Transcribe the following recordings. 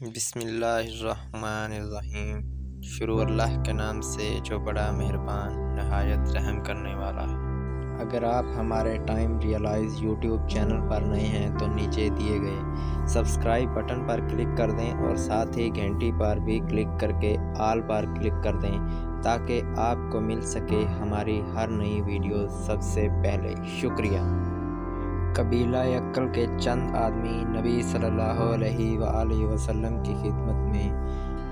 بسم اللہ الرحمن الرحیم۔ شروع اللہ کے نام سے جو بڑا مہربان نہایت رحم کرنے والا ہے۔ اگر آپ ہمارے ٹائم ریئلائز یوٹیوب چینل پر نئے ہیں تو نیچے دیے گئے سبسکرائب بٹن پر کلک کر دیں اور ساتھ ہی گھنٹی پر بھی کلک کر کے آل پر کلک کر دیں تاکہ آپ کو مل سکے ہماری ہر نئی ویڈیو سب سے پہلے۔ شکریہ۔ قبیلہ یکل کے چند آدمی نبی صلی اللہ علیہ وآلہ وسلم کی خدمت میں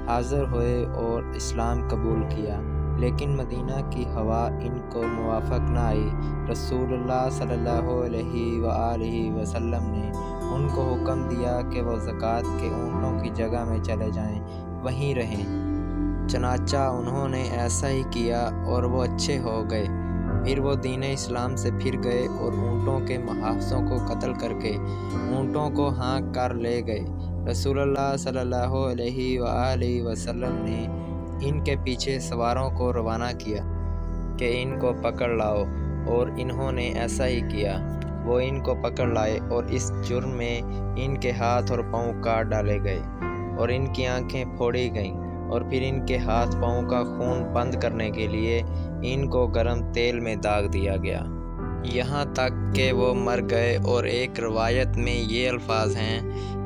حاضر ہوئے اور اسلام قبول کیا، لیکن مدینہ کی ہوا ان کو موافق نہ آئی۔ رسول اللہ صلی اللہ علیہ وآلہ وسلم نے ان کو حکم دیا کہ وہ زکوٰۃ کے اونٹوں کی جگہ میں چلے جائیں، وہیں رہیں۔ چنانچہ انہوں نے ایسا ہی کیا اور وہ اچھے ہو گئے۔ پھر وہ دین اسلام سے پھر گئے اور اونٹوں کے محافظوں کو قتل کر کے اونٹوں کو ہانک کر لے گئے۔ رسول اللہ صلی اللہ علیہ وآلہ وسلم نے ان کے پیچھے سواروں کو روانہ کیا کہ ان کو پکڑ لاؤ، اور انہوں نے ایسا ہی کیا۔ وہ ان کو پکڑ لائے اور اس جرم میں ان کے ہاتھ اور پاؤں کاٹ ڈالے گئے اور ان کی آنکھیں پھوڑی گئیں، اور پھر ان کے ہاتھ پاؤں کا خون بند کرنے کے لیے ان کو گرم تیل میں داغ دیا گیا، یہاں تک کہ وہ مر گئے۔ اور ایک روایت میں یہ الفاظ ہیں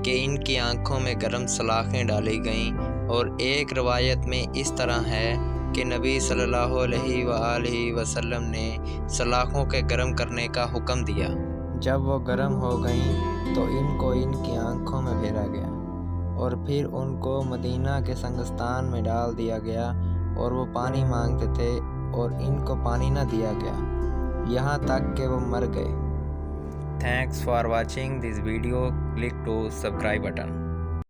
کہ ان کی آنکھوں میں گرم سلاخیں ڈالی گئیں، اور ایک روایت میں اس طرح ہے کہ نبی صلی اللہ علیہ وآلہ وسلم نے سلاخوں کے گرم کرنے کا حکم دیا۔ جب وہ گرم ہو گئیں تو ان کو ان کی آنکھوں میں پھیرا گیا، اور پھر ان کو مدینہ کے سنگستان میں ڈال دیا گیا، اور وہ پانی مانگتے تھے اور ان کو پانی نہ دیا گیا، یہاں تک کہ وہ مر گئے۔ Thanks for watching this video. Click to subscribe button.